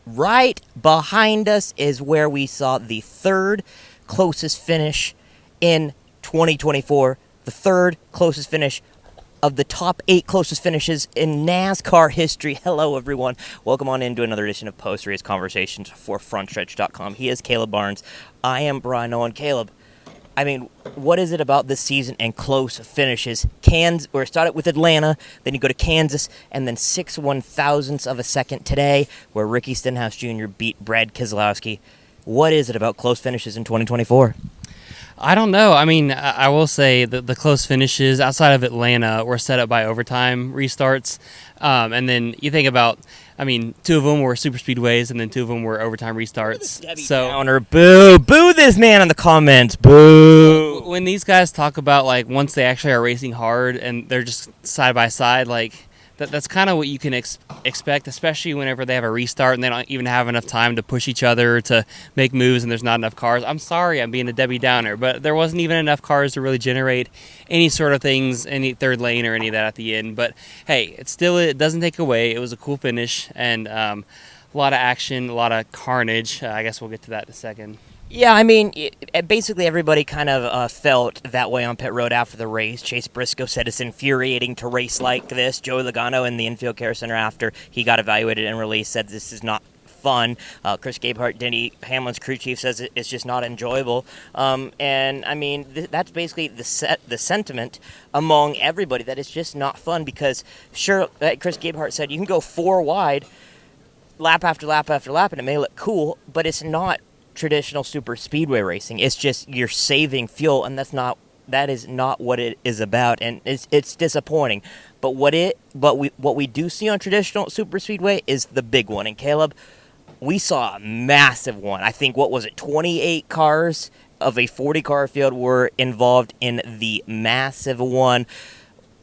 right behind us is where we saw the third closest finish in 2024, the third closest finish of the top 8 closest finishes in NASCAR history. Hello, everyone. Welcome on into another edition of Post-Race Conversations for Frontstretch.com. He is Caleb Barnes. I am Bryan, Nolen. Caleb, I mean, what is it about this season and close finishes? We started with Atlanta, then you go to Kansas, and then 6/1000ths of a second today, where Ricky Stenhouse Jr. beat Brad Keselowski. What is it about close finishes in 2024? I don't know. I mean, I will say that the close finishes outside of Atlanta were set up by overtime restarts. And then you think about, I mean, 2 of them were super speedways and then 2 of them were overtime restarts. So Downer, boo this man in the comments, boo. When these guys talk about, like, once they actually are racing hard and they're just side by side, like, that's kind of what you can expect, especially whenever they have a restart and they don't even have enough time to push each other to make moves and there's not enough cars. I'm sorry, I'm being a Debbie Downer, but there wasn't even enough cars to really generate any sort of things, any third lane or any of that at the end. But hey, it doesn't take away. It was a cool finish and a lot of action, a lot of carnage. I guess we'll get to that in a second. Yeah, I mean, basically everybody kind of felt that way on pit road after the race. Chase Briscoe said it's infuriating to race like this. Joey Logano in the infield care center after he got evaluated and released said this is not fun. Chris Gabehart, Denny Hamlin's crew chief, says it's just not enjoyable. And I mean, that's basically the sentiment among everybody, that it's just not fun because, sure, like Chris Gabehart said, you can go 4 wide lap after lap after lap and it may look cool, but it's not traditional super speedway racing. It's just you're saving fuel, and that is not what it is about, and it's disappointing. But what we do see on traditional super speedway is the big one. And Caleb, we saw a massive one. I think 28 cars of a 40-car field were involved in the massive one.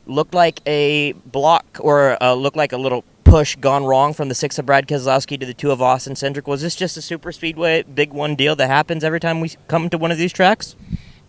Looked like a block, or looked like a little push gone wrong from the 6 of Brad Keselowski to the 2 of Austin Cindric. Was this just a super speedway big one deal that happens every time we come to one of these tracks?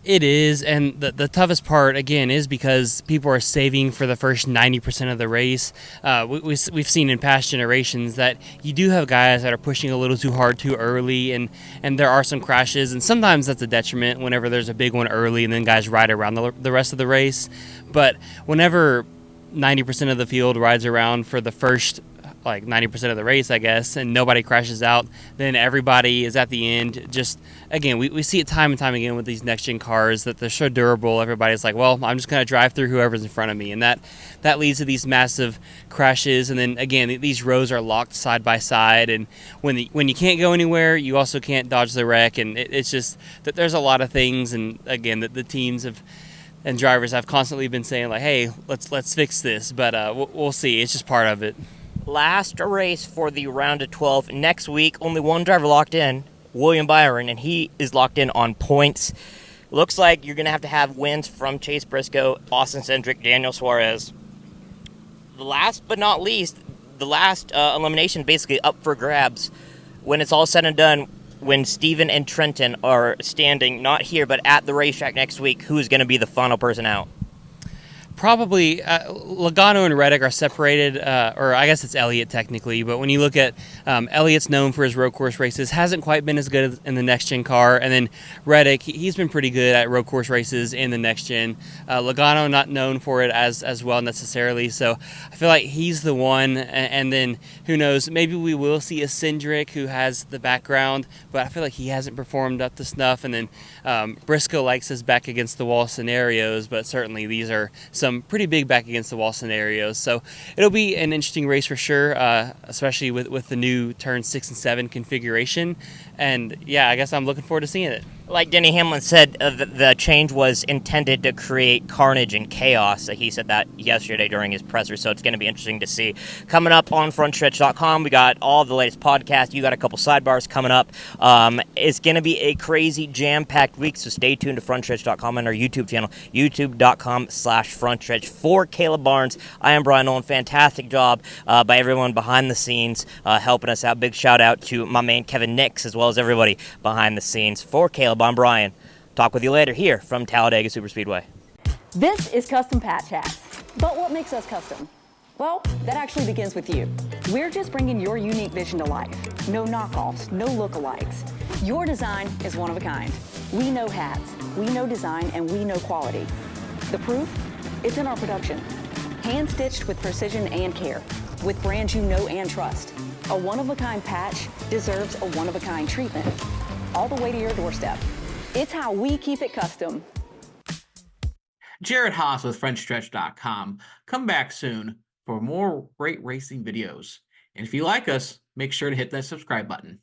It is, and the toughest part, again, is because people are saving for the first 90% of the race. We've seen in past generations that you do have guys that are pushing a little too hard too early, and there are some crashes, and sometimes that's a detriment whenever there's a big one early and then guys ride around the rest of the race. But whenever 90% of the field rides around for the first 90% of the race, I guess, and nobody crashes out, then everybody is at the end. Just, again, we see it time and time again with these next-gen cars that they're so durable. Everybody's like, well, I'm just going to drive through whoever's in front of me, and that leads to these massive crashes. And then, again, these rows are locked side by side, and when you can't go anywhere, you also can't dodge the wreck, and it's just that there's a lot of things, and, again, that the teams and drivers have constantly been saying, like, hey, let's fix this, but we'll see. It's just part of it. Last race for the round of 12. Next week, only one driver locked in, William Byron, and he is locked in on points. Looks like you're going to have wins from Chase Briscoe, Austin Cindric, Daniel Suarez. The last but not least, the last elimination basically up for grabs. When it's all said and done, when Steven and Trenton are standing, not here, but at the racetrack next week, who is going to be the final person out? Probably Logano and Reddick are separated, or I guess it's Elliott technically, but when you look at Elliott's known for his road course races, hasn't quite been as good in the next-gen car, and then Reddick, he's been pretty good at road course races in the next-gen. Logano not known for it as well necessarily, so I feel like he's the one, and then who knows, maybe we will see a Cindric who has the background, but I feel like he hasn't performed up to snuff, and then Briscoe likes his back against the wall scenarios, but certainly these are some pretty big back against the wall scenarios. So it'll be an interesting race for sure, especially with the new turn 6 and 7 configuration. And yeah, I guess I'm looking forward to seeing it. Like Denny Hamlin said, the change was intended to create carnage and chaos. He said that yesterday during his presser, so it's going to be interesting to see. Coming up on Frontstretch.com, we got all the latest podcasts. You got a couple sidebars coming up. It's going to be a crazy, jam-packed week, so stay tuned to Frontstretch.com and our YouTube channel, youtube.com/Frontstretch. For Caleb Barnes, I am Bryan Nolen. Fantastic job by everyone behind the scenes helping us out. Big shout-out to my man Kevin Nix, as well as everybody behind the scenes. For Caleb, I'm Bryan. Talk with you later here from Talladega Superspeedway. This is Custom Patch Hats. But what makes us custom? Well, that actually begins with you. We're just bringing your unique vision to life. No knockoffs, no lookalikes. Your design is one of a kind. We know hats, we know design, and we know quality. The proof? It's in our production. Hand-stitched with precision and care, with brands you know and trust. A one-of-a-kind patch deserves a one-of-a-kind treatment, all the way to your doorstep. It's how we keep it custom. Jared Haas with Frontstretch.com. Come back soon for more great racing videos. And if you like us, make sure to hit that subscribe button.